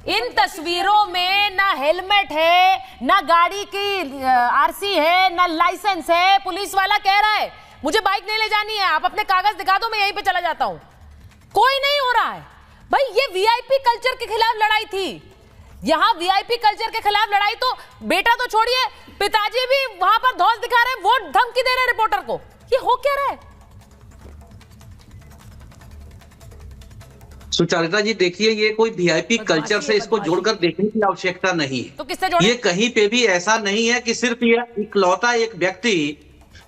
इन तस्वीरों में ना हेलमेट है, ना गाड़ी की आरसी है, ना लाइसेंस है। पुलिस वाला कह रहा है मुझे बाइक नहीं ले जानी है, आप अपने कागज दिखा दो, मैं यहीं पे चला जाता हूं। कोई नहीं हो रहा है भाई। ये वीआईपी कल्चर के खिलाफ लड़ाई थी। यहां वीआईपी कल्चर के खिलाफ लड़ाई, तो बेटा तो छोड़िए, पिताजी भी वहां पर धौंस दिखा रहे हैं, वो धमकी दे रहे हैं रिपोर्टर को। ये हो क्या रहा है? सुचरिता जी देखिए, ये कोई वीआईपी कल्चर से इसको जोड़कर देखने की आवश्यकता नहीं है। तो किससे जोड़े? ये कहीं पे भी ऐसा नहीं है कि सिर्फ ये इकलौता एक व्यक्ति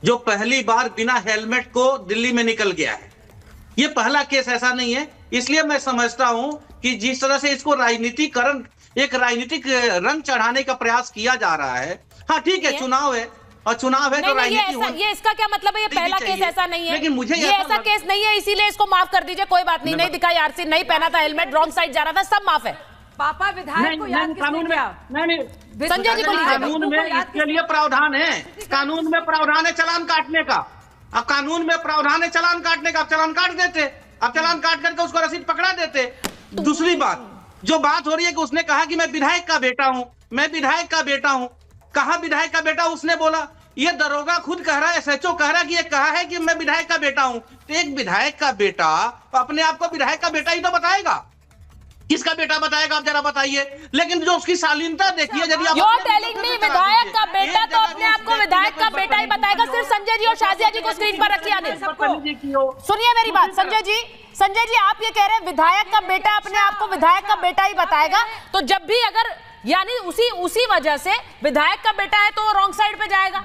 जो पहली बार बिना हेलमेट को दिल्ली में निकल गया है, ये पहला केस ऐसा नहीं है। इसलिए मैं समझता हूं कि जिस तरह से इसको राजनीतिकरण, एक राजनीतिक रंग चढ़ाने का प्रयास किया जा रहा है। हाँ ठीक है, चुनाव है और चुनाव है तो राजनीति। ये इसका क्या मतलब है? ये पहला केस ऐसा नहीं है, लेकिन मुझे ये ऐसा केस नहीं है, इसीलिए इसको माफ कर दीजिए। कोई बात नहीं, नहीं दिखाई आरसी, नहीं पहना था हेलमेट, रॉन्ग साइड जा रहा था, सब माफ है। पापा विधायक को याद कानून में नहीं, संजय जी को लीजिए। कानून में इसके लिए प्रावधान है, कानून में प्रावधान है चालान काटने का। अब कानून में प्रावधान है चालान काटने का, अब चालान काट देते, अब चालान काट करके उसको रसीद पकड़ा देते। दूसरी बात, जो बात हो रही है कि उसने कहा कि मैं विधायक का बेटा हूं, मैं विधायक का बेटा हूं। कहा विधायक का बेटा उसने बोला? ये दरोगा खुद कह रहा है, एसएचओ कह रहा है कि ये कहा है कि मैं विधायक का बेटा हूं। तो एक विधायक का बेटा अपने आप को विधायक का बेटा ही तो बताएगा, किसका बेटा बताएगा आप जरा बताइए। लेकिन जो उसकी शालीनता देखिए, यदि आप टेलिंग मी विधायक का बेटा तो अपने आप को विधायक का बेटा ही बताएगा। सिर्फ संजय जी और शाजिया जी को स्क्रीन पर रखिए। सुनिए मेरी बात, संजय जी आप ये कह रहे हैं विधायक का बेटा अपने आप को विधायक का बेटा ही बताएगा, तो जब भी अगर यानी उसी वजह से विधायक का बेटा है तो वो रॉन्ग साइड पे जाएगा,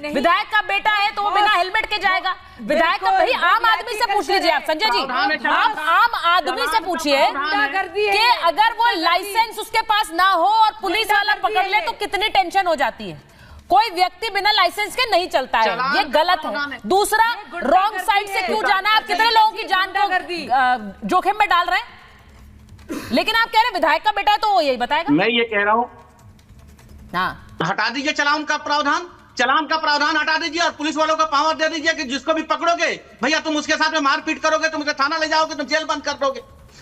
विधायक का बेटा है तो वो बिना हेलमेट के जाएगा। विधायक का भाई आम आदमी से पूछ लीजिए आप, संजय जी आप आम आदमी से पूछिए कि अगर वो लाइसेंस उसके पास ना हो और पुलिस वाला पकड़ ले तो कितनी टेंशन हो जाती है। कोई व्यक्ति बिना लाइसेंस के नहीं चलता है, ये गलत है। दूसरा, रॉन्ग साइड से क्यों जाना? आप कितने लोगों की जान को जोखिम में डाल रहे हैं? लेकिन आप कह रहे हैं विधायक का बेटा है तो वो यही बताएगा। मैं ये कह रहा हूँ, हाँ हटा दीजिए चालान का प्रावधान, चालान का प्रावधान हटा दीजिए और पुलिस वालों को पावर दे दीजिए कि जिसको भी पकड़ोगे भैया तुम उसके साथ में मारपीट करोगे, तुम उसे थाना ले जाओगे, तुम जेल बंद कर दोगे।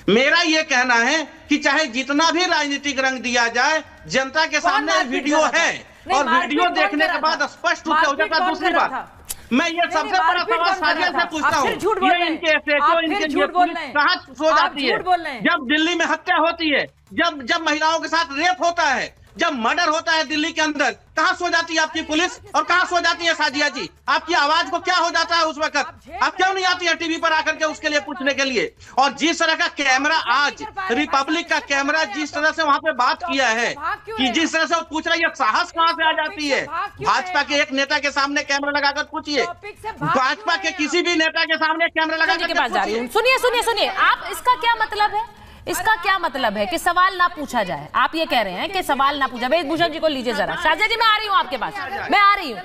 मेरा ये कहना है कि चाहे जितना भी राजनीतिक रंग दिया जाए, जनता के सामने वीडियो है और वीडियो देखने के बाद स्पष्ट रूप से हो जाता है। दूसरी बात, मैं ये सबसे बड़ा सवाल साजिया से पूछता हूँ, ये इनके एसएचओ, इनके पुलिस कहाँ सो जाती है? जब दिल्ली में हत्या होती है, जब महिलाओं के साथ रेप होता है, जब मर्डर होता है दिल्ली के अंदर, कहाँ सो जाती है आपकी पुलिस और कहाँ सो जाती है साजिया जी? आपकी आवाज को क्या हो जाता है उस वक्त? आप क्यों नहीं आती है टीवी पर आकर के उसके लिए पूछने के लिए? और जिस तरह का कैमरा आज रिपब्लिक का कैमरा जिस तरह से वहां पे बात किया है कि जिस तरह से वो पूछ रहा है, साहस कहां से आ जाती है? भाजपा के एक नेता के सामने कैमरा लगाकर पूछिए, भाजपा के किसी भी नेता के सामने कैमरा लगाकर। सुनिए, आप इसका क्या मतलब है? इसका क्या मतलब है कि सवाल ना पूछा जाए? आप ये कह रहे हैं कि सवाल ना पूछा। वेदभूषण जी को लीजिए जरा। शाजिया जी मैं आ रही हूँ आपके पास, मैं आ रही हूँ।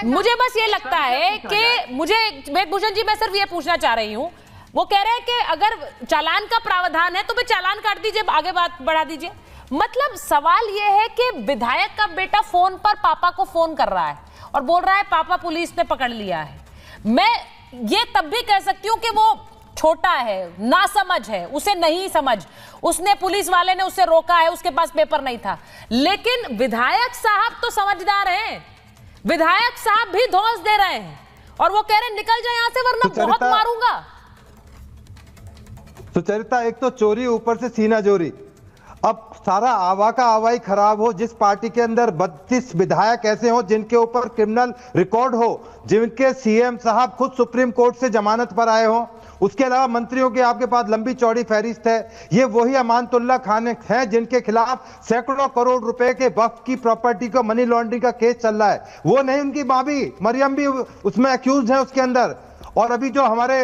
मुझे बस ये लगता है कि मुझे वेदभूषण जी मैं सिर्फ ये पूछना चाह रही हूँ, वो कह रहे हैं कि अगर चालान का प्रावधान है तो फिर चालान काट दीजिए, आगे बात बढ़ा दीजिए। मतलब सवाल ये है कि विधायक का बेटा फोन पर पापा को फोन कर रहा है और बोल रहा है पापा पुलिस ने पकड़ लिया है। मैं ये तब भी कह सकती हूँ कि वो छोटा है, नासमझ है, उसे नहीं समझ, उसने पुलिस वाले ने उसे रोका है, उसके पास पेपर नहीं था। लेकिन विधायक साहब तो समझदार हैं, विधायक साहब भी धौंस दे रहे हैं और वो कह रहे हैं निकल जाए यहां से वरना बहुत मारूंगा। सुचरिता, एक तो चोरी, ऊपर से सीना जोरी। अब सारा आवा का आवाई खराब हो, जिस पार्टी के अंदर 32 विधायक ऐसे हो जिनके ऊपर क्रिमिनल रिकॉर्ड हो, जिनके सीएम साहब खुद सुप्रीम कोर्ट से जमानत पर आए हो, उसके अलावा मंत्रियों की आपके पास लंबी चौड़ी फहरिस्त है। ये वही अमानतुल्लाह खान हैं जिनके खिलाफ सैकड़ों करोड़ रुपए के वक्फ की प्रॉपर्टी का मनी लॉन्ड्रिंग का केस चल रहा है। वो नहीं, उनकी मां भी, मरियम भी उसमें अक्यूज है उसके अंदर। और अभी जो हमारे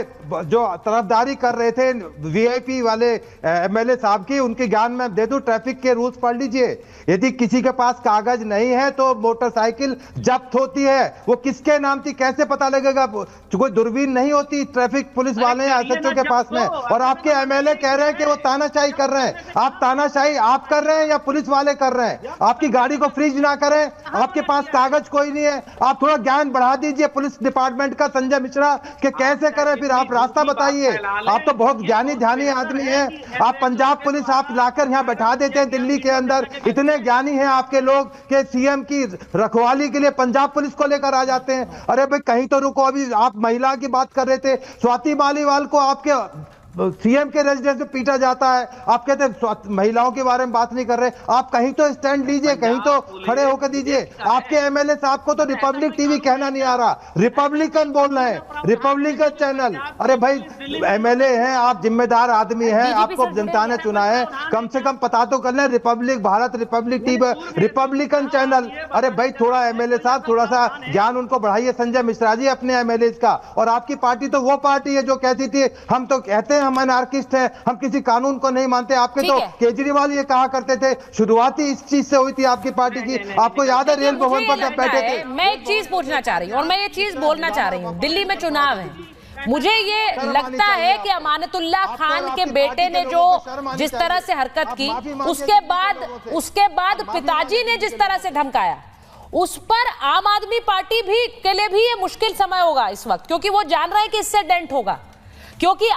जो तरफदारी कर रहे थे वीआईपी वाले एमएलए साहब की, उनके ज्ञान में दे दूं, ट्रैफिक के रूल्स पढ़ लीजिए। यदि किसी के पास कागज नहीं है तो मोटरसाइकिल जब्त होती है, वो किसके नाम थी कैसे पता लगेगा? कोई दूरबीन नहीं होती ट्रैफिक पुलिस वाले एसएचओ के पास में। और आपके एमएलए कह रहे हैं कि वो तानाशाही कर रहे हैं। आप तानाशाही आप कर रहे हैं या पुलिस वाले कर रहे हैं? आपकी गाड़ी को फ्रीज ना करें, आपके पास कागज कोई नहीं है। आप थोड़ा ज्ञान बढ़ा दीजिए पुलिस डिपार्टमेंट का, संजय मिश्रा, कि कैसे करें फिर आप रास्ता बताइए। आप तो बहुत ज्ञानी ध्यानी आदमी हैं। आप पंजाब पुलिस आप लाकर यहाँ बैठा देते हैं दिल्ली के अंदर। इतने ज्ञानी हैं आपके लोग कि सीएम की रखवाली के लिए पंजाब पुलिस को लेकर आ जाते हैं। अरे भाई कहीं तो रुको, अभी आप महिला की बात कर रहे थे, स्वाति मालीवाल को आपके सीएम के रेजिडेंस में पीटा जाता है, आप कहते हैं महिलाओं के बारे में बात नहीं कर रहे। आप कहीं तो स्टैंड लीजिए, कहीं तो खड़े होकर दीजिए। आपके एमएलए साहब को तो रिपब्लिक टीवी कहना नहीं आ रहा, रिपब्लिकन बोलना है, रिपब्लिकन चैनल। अरे भाई एमएलए हैं आप, जिम्मेदार आदमी हैं, आपको जनता ने चुना है, कम से कम पता तो कर लें Republic Bharat, Republic TV, Republican channel. अरे भाई थोड़ा एमएलए साहब थोड़ा सा ज्ञान उनको बढ़ाइए। संजय मिश्रा जी अपने एमएलए का, और आपकी पार्टी तो वो पार्टी है जो कहती थी हम तो कहते हैं हम अनार्किस्ट हैं, हम किसी कानून को नहीं मानते। आपके तो केजरीवाल ये कहा करते थे, शुरुआती इस चीज से हुई थी आपकी पार्टी की। आपको याद है रेल भवन पर जब बैठे थे। मैं एक चीज पूछना चाह रही हूँ और मैं ये चीज बोलना चाह रही हूँ, दिल्ली में चुनाव है, मुझे ये लगता है कि अमानतुल्लाह खान के बेटे ने जो जिस तरह से हरकत की, उसके बाद पिताजी ने जिस तरह से धमकाया, उस पर आम आदमी पार्टी भी के लिए भी ये मुश्किल समय होगा इस वक्त, क्योंकि वो जान रहे हैं कि इससे डेंट होगा। क्योंकि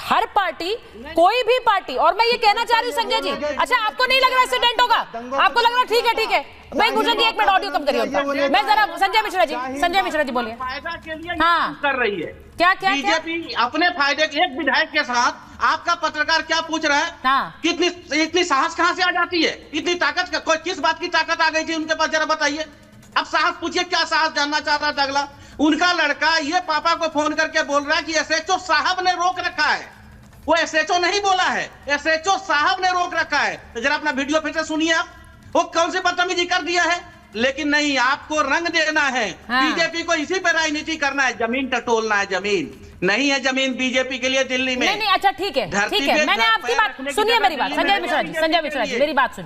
हर पार्टी, कोई भी पार्टी, और मैं ये कहना चाह रही हूँ संजय जी, अच्छा आपको नहीं लग रहा इससे डेंट होगा? आपको लग रहा है ठीक है। मैं भूषण जी एक मिनट ऑडियो कम करिए, मैं जरा संजय मिश्रा जी बोलिए। फायदा के लिए हाँ कर रही है क्या बीजेपी अपने फायदे के। एक विधायक के साथ आपका पत्रकार क्या पूछ रहा है? हाँ। कि इतनी साहस कहां से आ जाती है, इतनी ताकत का, कोई किस बात की ताकत आ गई थी उनके पास, जरा बताइए। अब साहस पूछिए, क्या साहस जानना चाह रहा था अगला? उनका लड़का ये पापा को फोन करके बोल रहा है कि एसएचओ साहब ने रोक रखा है। वो एसएचओ नहीं बोला है, एसएचओ साहब ने रोक रखा है। तो जरा अपना वीडियो फिर से सुनिए आप, वो कौन सी बदतमीजी कर दिया है। लेकिन नहीं, आपको रंग देना है। हाँ। बीजेपी को इसी पे राजनीति करना है, जमीन टटोलना है। जमीन नहीं है, जमीन बीजेपी के लिए दिल्ली में नहीं, अच्छा ठीक है, मैंने आपकी बात सुनिए, मेरी बात संजय मिश्रा जी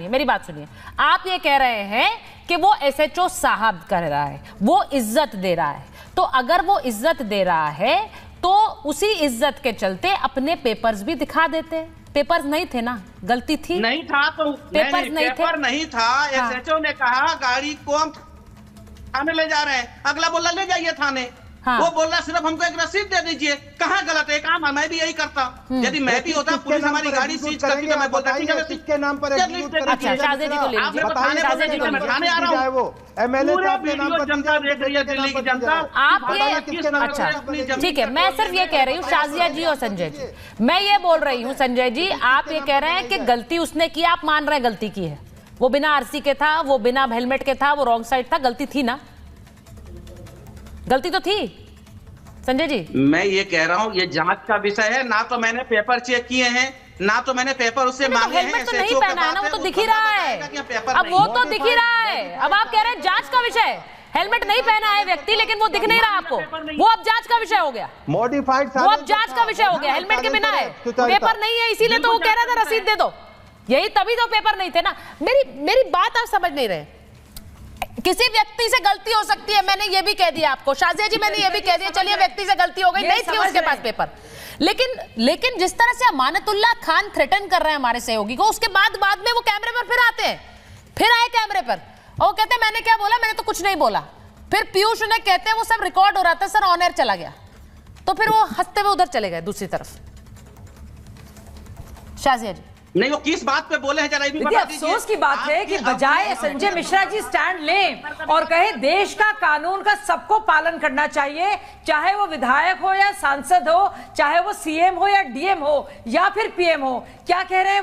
मेरी बात सुनिए। आप ये कह रहे हैं कि वो एसएचओ साहब कर रहा है, वो इज्जत दे रहा है। तो अगर वो इज्जत दे रहा है तो उसी इज्जत के चलते अपने पेपर्स भी दिखा देते। पेपर्स नहीं थे ना, गलती थी, नहीं था तो पेपर्स पेपर नहीं था। एसएचओ ने कहा गाड़ी को हम थाने ले जा रहे हैं, अगला बोला ले जाइए थाने। हाँ। वो बोल रहा सिर्फ हमको एक रसीद दे दीजिए। कहाँ गलत है? काम मैं भी यही करता। यदि मैं भी होता, पुलिस हमारी गाड़ी सीज करती तो मैं बोलता किसके नाम पर अच्छा शाहजी जी को ले लीजिए, शाहजी जी को ले थाने आ रहा हूँ। एमएलए जनता देख रही है, दिल्ली की जनता। आप ये अच्छा ठीक है, मैं सिर्फ ये कह रही हूँ शाजिया जी और संजय जी, मैं ये बोल रही हूँ संजय जी, आप ये कह रहे हैं कि गलती उसने की, आप मान रहे हैं गलती की है। वो बिना आरसी के था, वो बिना हेलमेट के था, वो रॉन्ग साइड था, गलती थी ना? गलती तो थी संजय जी। मैं ये कह रहा हूँ ये जांच का विषय है। ना तो मैंने पेपर चेक किए हैं, ना तो मैंने पेपर उससे मांगे हैं। हेलमेट तो नहीं पहना है ना, वो तो दिख ही रहा है। अब वो तो दिख ही रहा है। अब आप कह रहे हैं जांच का विषय, हेलमेट नहीं पहना है व्यक्ति, लेकिन वो दिख नहीं रहा आपको, वो अब जांच का विषय हो गया, मॉडिफाइड, वो अब जांच का विषय हो गया। हेलमेट के बिना है, पेपर नहीं है, इसीलिए तो वो कह रहा था रसीद दे दो, यही तभी तो पेपर नहीं थे ना। मेरी बात आप समझ नहीं रहे। किसी व्यक्ति से गलती हो सकती है, मैंने ये भी कह दिया आपको, शाजिया जी मैंने ये भी कह दिया, चलिए व्यक्ति से गलती हो गई, नहीं थी उसके पास पेपर। लेकिन जिस तरह से अमानतुल्लाह खान थ्रेटन कर रहे हैं हमारे सहयोगी को, उसके बाद में वो कैमरे पर फिर आते हैं, फिर आए कैमरे पर और वो कहते हैं मैंने क्या बोला, मैंने तो कुछ नहीं बोला। फिर पीयूष उन्हें कहते हैं वो सब रिकॉर्ड हो रहा था सर, ऑन एयर चला गया, तो फिर वो हंसते हुए उधर चले गए दूसरी तरफ। शाजिया जी नहीं, वो किस बात पे बोले हैं जरा ये भी बता दीजिए। अफसोस की बात है कि बजाय संजय मिश्रा जी स्टैंड लें और कहे देश का कानून का सबको पालन करना चाहिए, चाहे वो विधायक हो या सांसद हो, चाहे वो सीएम हो या डीएम हो या फिर पीएम हो, क्या कह रहे हैं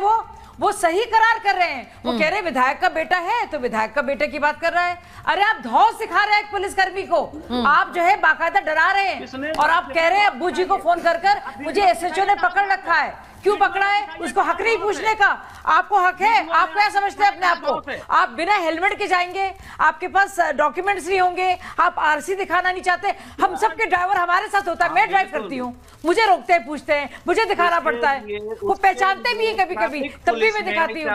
वो सही करार कर रहे हैं। वो कह रहे हैं विधायक का बेटा है तो विधायक का बेटे की बात कर रहा है। अरे आप धौस सिखा रहे हैं एक पुलिसकर्मी को, आप जो है बाकायदा डरा रहे हैं और आप कह रहे हैं अब्बू जी को फोन कर मुझे एसएचओ ने पकड़ रखा है। क्यों पकड़ा है? उसको हक नहीं पूछने का, आपको हक है। आप क्या समझते हैं अपने आप को? आप बिना हेलमेट के जाएंगे, आपके पास डॉक्यूमेंट्स नहीं होंगे, आप आरसी दिखाना नहीं चाहते। हम सबके ड्राइवर हमारे साथ होता है, मैं ड्राइव करती हूँ, मुझे रोकते हैं, पूछते हैं, मुझे दिखाना पड़ता है, वो पहचानते भी है कभी कभी, तब भी मैं दिखाती हूँ।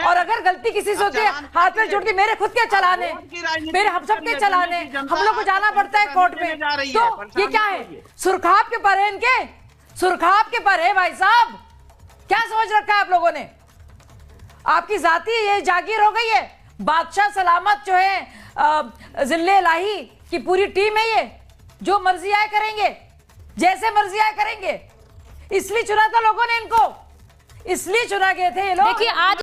और अगर गलती किसी से होती है हाथ में जोड़ती, मेरे खुद के चालान है, मेरे हम सबके चालान है, हम लोग को जाना पड़ता है कोर्ट में। तो ये क्या है? सुरखाब के पर है, इनके सुरखाब के पर है भाई साहब। क्या समझ रखा है आप लोगों ने? आपकी जाती ये जागीर हो गई है। बादशाह सलामत जो है जिले इलाही की पूरी टीम है, ये जो मर्जी आए करेंगे। जैसे मर्जी आए करेंगे। इसलिए चुना था लोगों ने इनको, इसलिए चुना गए थे ये लोग। देखिए आज